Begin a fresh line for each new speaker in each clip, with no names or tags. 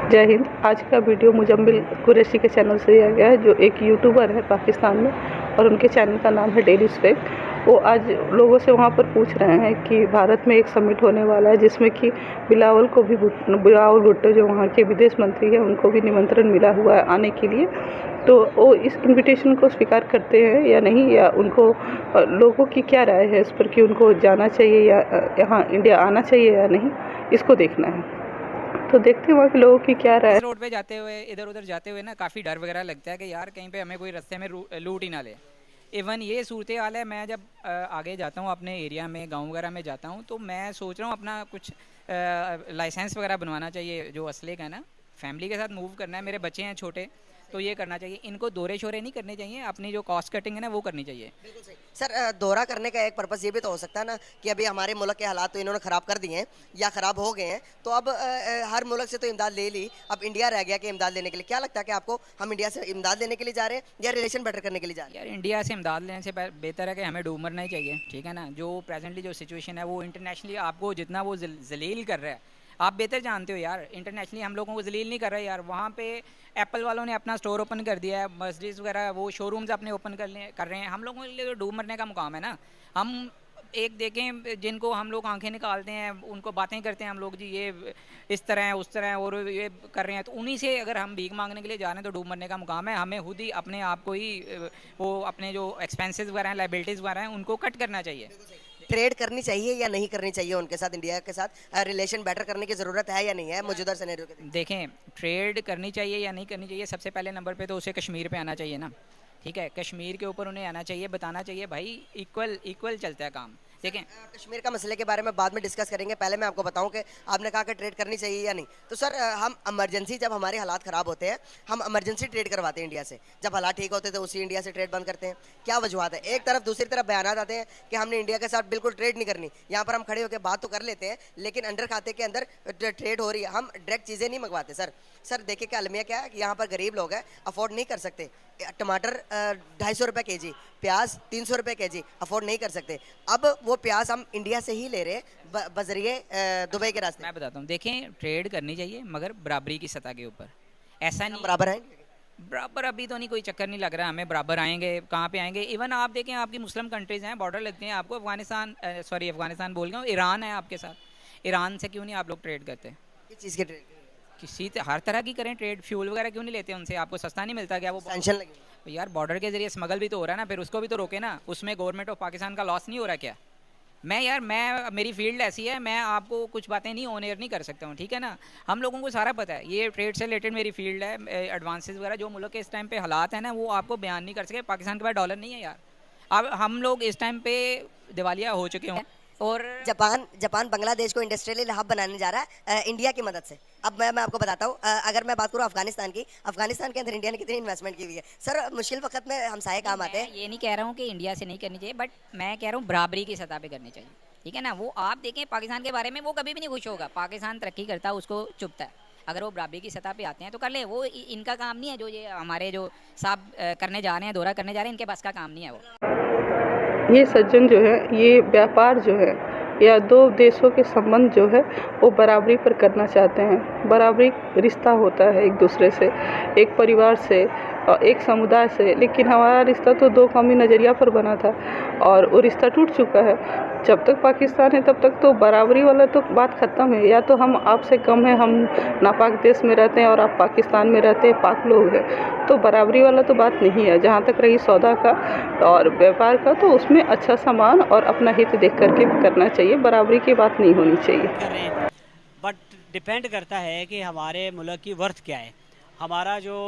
जय हिंद। आज का वीडियो मुजम्मिल कुरैशी के चैनल से लिया गया है, जो एक यूट्यूबर है पाकिस्तान में और उनके चैनल का नाम है डेली स्पेक। वो आज लोगों से वहाँ पर पूछ रहे हैं कि भारत में एक समिट होने वाला है जिसमें कि बिलावल भुट्टो जो वहाँ के विदेश मंत्री हैं उनको भी निमंत्रण मिला हुआ है आने के लिए। तो वो इस इनविटेशन को स्वीकार करते हैं या नहीं, या उनको लोगों की क्या राय है इस पर कि उनको जाना चाहिए या यहाँ इंडिया आना चाहिए या नहीं, इसको देखना है। तो देखते हैं वहाँ के लोगों की क्या राय है।
रोड पे जाते हुए इधर उधर जाते हुए ना काफ़ी डर वगैरह लगता है कि यार कहीं पे हमें कोई रास्ते में लूट ही ना ले। इवन ये सूरत हाल है, मैं जब आगे जाता हूँ अपने एरिया में, गांव वगैरह में जाता हूँ, तो मैं सोच रहा हूँ अपना कुछ लाइसेंस वगैरह बनवाना चाहिए जो असले का ना। फैमिली के साथ मूव करना है, मेरे बच्चे हैं छोटे, तो ये करना चाहिए। इनको दौरे शोरे नहीं करने चाहिए, अपनी जो कॉस्ट कटिंग है ना वो करनी चाहिए।
बिल्कुल सही सर। दौरा करने का एक पर्पस ये भी तो हो सकता है ना कि अभी हमारे मुल्क के हालात तो इन्होंने ख़राब कर दिए हैं या ख़राब हो गए हैं, तो अब हर मुल्क से तो इमदाद ले ली, अब इंडिया रह गया कि इमदाद लेने के लिए। क्या लगता है कि आपको हम इंडिया से इमदाद लेने के लिए जा रहे हैं या रिलेशन बेटर करने के लिए जा रहे हैं?
यार इंडिया से इमदाद लेने से बेहतर है कि हमें डूब मरना ही चाहिए, ठीक है ना। जो प्रेजेंटली जो सिचुएशन है वो इंटरनेशनली आपको जितना वो जलील कर रहा है, आप बेहतर जानते हो यार। इंटरनेशनली हम लोगों को जलील नहीं कर रहे यार। वहाँ पे एप्पल वालों ने अपना स्टोर ओपन कर दिया है, मर्सिडीज वगैरह वो शोरूम्स अपने ओपन कर रहे हैं। हम लोगों के लिए तो डूब मरने का मुकाम है ना। हम एक देखें जिनको हम लोग आंखें निकालते हैं, उनको बातें करते हैं हम लोग, जी ये इस तरह है उस तरह है और ये कर रहे हैं, तो उन्हीं से अगर हम भीख मांगने के लिए जा रहे हैं तो डूब मरने का मुकाम है। हमें खुद ही अपने आप को ही वो अपने जो एक्सपेंसेस वगैरह हैं, लाइबिलिटीज़ वगैरह हैं, उनको कट करना चाहिए।
ट्रेड करनी चाहिए या नहीं करनी चाहिए उनके साथ, इंडिया के साथ रिलेशन बेटर करने की ज़रूरत है या नहीं है मौजूदा सिनेरियो के?
देखें, ट्रेड करनी चाहिए या नहीं करनी चाहिए, सबसे पहले नंबर पे तो उसे कश्मीर पे आना चाहिए ना, ठीक है। कश्मीर के ऊपर उन्हें आना चाहिए, बताना चाहिए भाई इक्वल इक्वल चलता है काम। देखें,
कश्मीर का मसले के बारे में बाद में डिस्कस करेंगे। पहले मैं आपको बताऊं कि आपने कहा कि ट्रेड करनी चाहिए या नहीं। तो सर हम इमरजेंसी, जब हमारे हालात ख़राब होते हैं हम इमरजेंसी ट्रेड करवाते हैं इंडिया से, जब हालात ठीक होते हैं तो उसी इंडिया से ट्रेड बंद करते हैं। क्या वजूहत है? एक तरफ, दूसरी तरफ बयान आते हैं कि हमने इंडिया के साथ बिल्कुल ट्रेड नहीं करनी। यहाँ पर हम खड़े होकर बात तो कर लेते हैं लेकिन अंडर खाते के अंदर ट्रेड हो रही है, हम डायरेक्ट चीज़ें नहीं मंगवाते। सर देखिए क्या अलमिया क्या है कि यहाँ पर गरीब लोग हैं, अफोर्ड नहीं कर सकते। टमाटर 250 रुपये के जी, प्याज 300 रुपये के जी अफोर्ड नहीं कर सकते। अब वो प्याज हम इंडिया से ही ले रहे हैं बजरिए दुबई के रास्ते।
मैं बताता हूँ, देखें ट्रेड करनी चाहिए मगर बराबरी की सतह के ऊपर। ऐसा नहीं
बराबर है,
बराबर अभी तो नहीं, कोई चक्कर नहीं लग रहा हमें बराबर आएंगे, कहाँ पे आएंगे। इवन आप देखें, आपकी मुस्लिम कंट्रीज़ हैं, बॉर्डर लगते हैं आपको, अफगानिस्तान बोल गया हूँ, ईरान है आपके साथ। ईरान से क्यों नहीं आप लोग ट्रेड करते?
किस चीज़ के ट्रेड?
किसी हर तरह की करें ट्रेड। फ्यूल वगैरह क्यों नहीं लेते उनसे? आपको सस्ता नहीं मिलता क्या? वो
सैंक्शन लगे
यार बॉर्डर के जरिए स्मगल भी तो हो रहा है ना, फिर उसको भी तो रोके ना। उसमें गवर्नमेंट ऑफ पाकिस्तान का लॉस नहीं हो रहा क्या? मैं मेरी फील्ड ऐसी है, मैं आपको कुछ बातें नहीं ऑन एयर नहीं कर सकता हूँ, ठीक है ना। हम लोगों को सारा पता है, ये ट्रेड से रिलेटेड मेरी फील्ड है। एडवांसेस वगैरह जो मुल्क के इस टाइम पे हालात हैं ना, वो आपको बयान नहीं कर सके। पाकिस्तान के पास डॉलर नहीं है यार। अब हम लोग इस टाइम पे दिवालिया हो चुके हों। और
जापान बांग्लादेश को इंडस्ट्रियल हब बनाने जा रहा है इंडिया की मदद से। अब मैं आपको बताता हूँ, अगर मैं बात करूँ अफगानिस्तान की, अफगानिस्तान के अंदर इंडिया ने कितनी इन्वेस्टमेंट की हुई है। सर मुश्किल वक्त में हमसाये काम आते हैं।
ये नहीं कह रहा हूँ कि इंडिया से नहीं करनी चाहिए, बट मैं कह रहा हूँ बराबरी की सतह पे करनी चाहिए, ठीक है ना। वो आप देखें पाकिस्तान के बारे में वो कभी भी नहीं खुश होगा। पाकिस्तान तरक्की करता है उसको चुभता है। अगर वो बराबरी की सतह पे आते हैं तो कर ले, वो इनका काम नहीं है। जो ये हमारे जो साहब करने जा रहे हैं, दौरा करने जा रहे हैं, इनके बस का काम नहीं है वो।
ये सज्जन जो है, ये व्यापार जो है या दो देशों के संबंध जो है वो बराबरी पर करना चाहते हैं। बराबरी रिश्ता होता है एक दूसरे से, एक परिवार से और एक समुदाय से। लेकिन हमारा रिश्ता तो दो कौमी नज़रिया पर बना था और वो रिश्ता टूट चुका है। जब तक पाकिस्तान है तब तक तो बराबरी वाला तो बात ख़त्म है। या तो हम आपसे कम है, हम नापाक देश में रहते हैं और आप पाकिस्तान में रहते हैं, पाक लोग हैं, तो बराबरी वाला तो बात नहीं है। जहाँ तक रही सौदा का और व्यापार का, तो उसमें अच्छा सामान और अपना हित देख करके करना चाहिए, बराबरी की बात नहीं होनी चाहिए।
बट डिपेंड करता है कि हमारे मुल्क की वर्थ क्या है। हमारा जो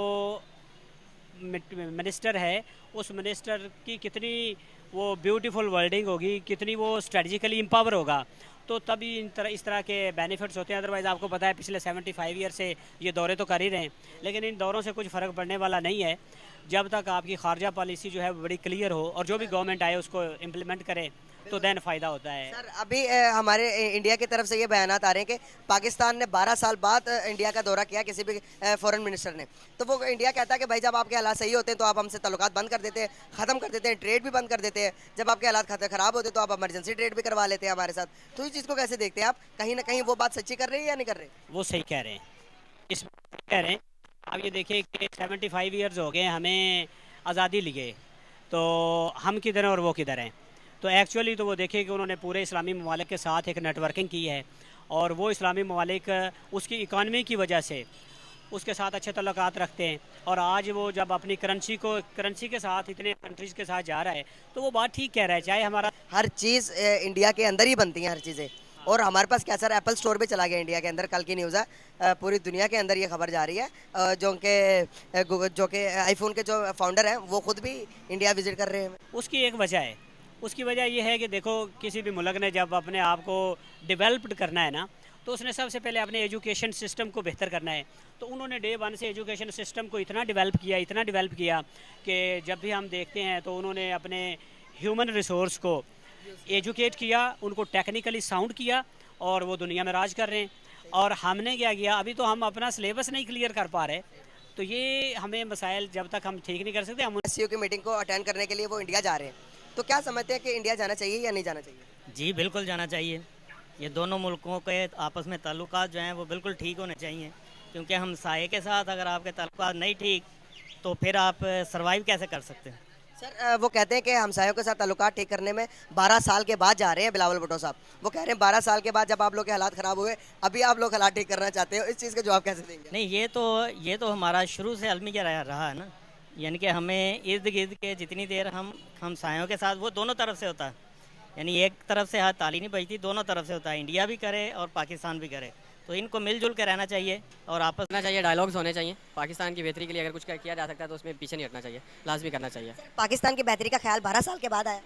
मिनिस्टर है उस मिनिस्टर की कितनी वो ब्यूटीफुल वर्डिंग होगी, कितनी वो स्ट्रेटजिकली एम्पावर होगा, तो तभी इस तरह के बेनिफिट्स होते हैं। अदरवाइज़ आपको पता है पिछले 75 ईयर से ये दौरे तो कर ही रहे हैं, लेकिन इन दौरों से कुछ फ़र्क पड़ने वाला नहीं है जब तक आपकी खारजा पॉलिसी जो है बड़ी क्लियर हो और जो भी गवर्नमेंट आए उसको इम्प्लीमेंट करे, तो देन फ़ायदा होता है।
सर अभी हमारे इंडिया की तरफ से ये बयानात आ रहे हैं कि पाकिस्तान ने 12 साल बाद इंडिया का दौरा किया किसी भी फॉरेन मिनिस्टर ने, तो वो इंडिया कहता है कि भाई जब आपके हालात सही होते हैं तो आप हमसे तल्लुकात बंद कर देते हैं, ख़त्म कर देते हैं, ट्रेड भी बंद कर देते हैं। जब आपके हालात ख़राब होते हैं तो आप इमरजेंसी ट्रेड भी करवा लेते हैं हमारे साथ। तो इस चीज़ को कैसे देखते हैं आप? कहीं ना कहीं वो बात सच्ची कर रही है या नहीं कर रहे?
वो सही कह रहे हैं, इसमें कह रहे हैं। आप ये देखिए कि 75 ईयर्स हो गए हमें आज़ादी लिए, तो हम किधर हैं और वो किधर हैं। तो एक्चुअली तो वो देखिए कि उन्होंने पूरे इस्लामी ममालिक के साथ एक नेटवर्किंग की है, और वो इस्लामी ममालिक उसकी इकानमी की वजह से उसके साथ अच्छे तल्लुकात रखते हैं। और आज वो जब अपनी करेंसी के साथ इतने कंट्रीज़ के साथ जा रहा है, तो वो बात ठीक कह रहा है। चाहे हमारा
हर चीज़ इंडिया के अंदर ही बनती है हर चीज़ें, और हमारे पास क्या सर एप्पल स्टोर भी चला गया इंडिया के अंदर, कल की न्यूज़ है। पूरी दुनिया के अंदर ये खबर जा रही है, जो कि आईफोन के जो फाउंडर हैं वो खुद भी इंडिया विजिट कर रहे हैं।
उसकी एक वजह है, उसकी वजह यह है कि देखो किसी भी मुल्क ने जब अपने आप को डेवलप्ड करना है ना, तो उसने सबसे पहले अपने एजुकेशन सिस्टम को बेहतर करना है। तो उन्होंने डे वन से एजुकेशन सिस्टम को इतना डेवलप किया कि जब भी हम देखते हैं तो उन्होंने अपने ह्यूमन रिसोर्स को एजुकेट किया, उनको टेक्निकली साउंड किया, और वो दुनिया में राज कर रहे हैं। और हमने क्या किया, अभी तो हम अपना सिलेबस नहीं क्लियर कर पा रहे। तो ये हमें मसाइल जब तक हम ठीक नहीं कर सकते। हम
एससीओ की मीटिंग को अटेंड करने के लिए वो इंडिया जा रहे हैं, तो क्या समझते हैं कि इंडिया जाना चाहिए या नहीं जाना चाहिए?
जी बिल्कुल जाना चाहिए। ये दोनों मुल्कों के आपस में ताल्लुकात जो हैं वो बिल्कुल ठीक होने चाहिए, क्योंकि हमसाये के साथ अगर आपके ताल्लुकात नहीं ठीक तो फिर आप सरवाइव कैसे कर सकते हैं।
सर वो कहते हैं कि हमसायों के साथ ताल्लुकात ठीक करने में 12 साल के बाद जा रहे हैं बिलावल भुट्टो साहब। वो कह रहे हैं 12 साल के बाद जब आप लोग के हालात ख़राब हुए, अभी आप लोग हालात ठीक करना चाहते हो। इस चीज़ का जवाब कैसे देंगे?
नहीं, ये तो हमारा शुरू से अलमिया रहा है ना, यानी कि हमें इर्द गिर्द के जितनी देर हम हमसायों के साथ, वो दोनों तरफ से होता है, यानी एक तरफ से हाथ ताली नहीं बजती, दोनों तरफ से होता है। इंडिया भी करे और पाकिस्तान भी करे, तो इनको मिलजुल कर रहना चाहिए और आपस
करना चाहिए, डायलॉग्स होने चाहिए। पाकिस्तान की बेहतरी के लिए अगर कुछ किया जा सकता है तो उसमें पीछे नहीं हटना चाहिए, लाजमी करना चाहिए।
पाकिस्तान की बेहतरी का ख्याल 12 साल के बाद आया।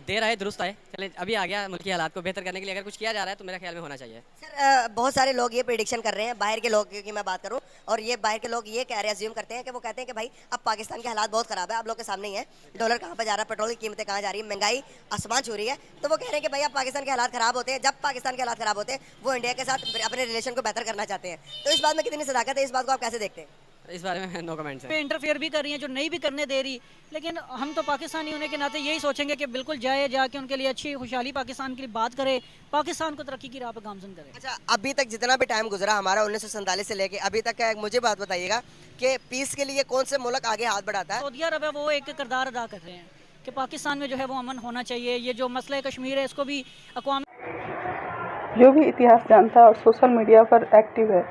देर आए दुरुस्त आए, चले अभी आ गया। मुल्की हालात को बेहतर करने के लिए अगर कुछ किया जा रहा है तो मेरे ख्याल में होना चाहिए।
सर बहुत सारे लोग ये प्रेडिक्शन कर रहे हैं, बाहर के लोग की मैं बात करूं, और ये बाहर के लोग ये कह रहे हैं, अज्यूम करते हैं कि वो कहते हैं कि भाई अब पाकिस्तान के हालात बहुत खराब है, आप लोग के सामने ही है, डॉलर कहाँ पे जा रहा है, पेट्रोल की कीमतें कहाँ जा रही है, महंगाई आसमान छू रही है। तो वो कह रहे हैं कि भाई अब पाकिस्तान के हालात खराब होते हैं, जब पाकिस्तान के हालात खराब होते हैं वो इंडिया के साथ अपने रिलेशन को बेहतर करना चाहते हैं। तो इस बात में कितनी सदाकत है, इस बात को आप कैसे देखते हैं?
इस बारे में नो कमेंट्स है।
पे इंटरफेयर भी कर रही हैं जो नहीं भी करने दे रही, लेकिन हम तो पाकिस्तानी होने के नाते यही सोचेंगे कि बिल्कुल जाके उनके लिए अच्छी खुशहाली पाकिस्तान के लिए बात करे, पाकिस्तान को तरक्की की राह पर गामजन करे।
अच्छा, अभी तक जितना भी टाइम गुजरा हमारा 1947 से लेके अभी तक, मुझे बात बताइएगा कि पीस के लिए कौन से मुल्क आगे हाथ बढ़ाता है?
सऊदी अरब है, वो एक किरदार अदा कर रहे हैं कि पाकिस्तान में जो है वो अमन होना चाहिए। ये जो मसला कश्मीर है इसको भी अक़वाम,
जो भी इतिहास जानता है और सोशल मीडिया पर एक्टिव है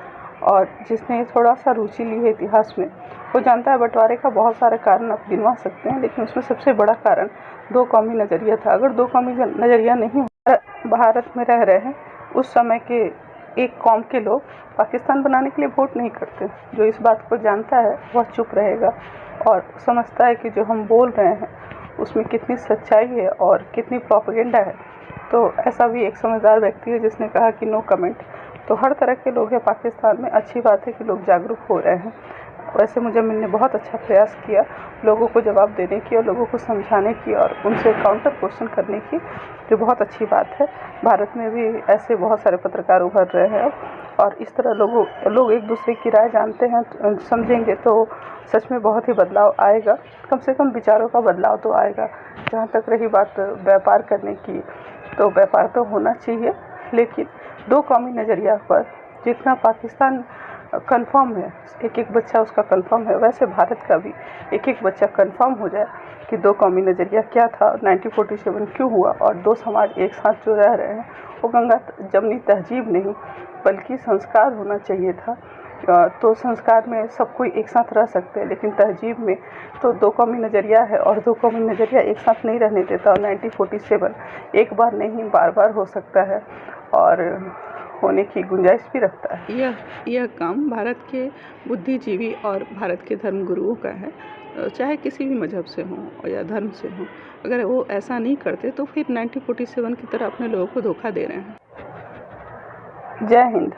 और जिसने थोड़ा सा रुचि ली है इतिहास में, वो जानता है बंटवारे का बहुत सारे कारण आप गिनवा सकते हैं, लेकिन उसमें सबसे बड़ा कारण दो कौमी नज़रिया था। अगर दो कौमी नज़रिया नहीं, भारत में रह रहे हैं उस समय के एक कौम के लोग पाकिस्तान बनाने के लिए वोट नहीं करते। जो इस बात को जानता है वह चुप रहेगा और समझता है कि जो हम बोल रहे हैं उसमें कितनी सच्चाई है और कितनी प्रोपेगेंडा है। तो ऐसा भी एक समझदार व्यक्ति है जिसने कहा कि नो कमेंट। तो हर तरह के लोग हैं पाकिस्तान में, अच्छी बात है कि लोग जागरूक हो रहे हैं। वैसे मुजम्मिल ने बहुत अच्छा प्रयास किया लोगों को जवाब देने की और लोगों को समझाने की और उनसे काउंटर क्वेश्चन करने की, जो बहुत अच्छी बात है। भारत में भी ऐसे बहुत सारे पत्रकार उभर रहे हैं और इस तरह लोग एक दूसरे की राय जानते हैं, समझेंगे तो सच में बहुत ही बदलाव आएगा, कम से कम विचारों का बदलाव तो आएगा। जहाँ तक रही बात व्यापार करने की, तो व्यापार तो होना चाहिए, लेकिन दो कौमी नज़रिया पर जितना पाकिस्तान कंफर्म है, एक एक बच्चा उसका कंफर्म है, वैसे भारत का भी एक एक बच्चा कंफर्म हो जाए कि दो कौमी नज़रिया क्या था, 1947 क्यों हुआ और दो समाज एक साथ जो रह रहे हैं वो गंगा जमनी तहजीब नहीं बल्कि संस्कार होना चाहिए था। तो संस्कार में सब कोई एक साथ रह सकते हैं, लेकिन तहजीब में तो दो कौमी नज़रिया है और दो कौमी नज़रिया एक साथ नहीं रहने देता। और 1947 एक बार नहीं बार बार हो सकता है और होने की गुंजाइश भी रखता है। यह काम भारत के बुद्धिजीवी और भारत के धर्मगुरुओं का है, चाहे किसी भी मजहब से हों या धर्म से हों। अगर वो ऐसा नहीं करते तो फिर 1947 की तरह अपने लोगों को धोखा दे रहे हैं। जय हिंद।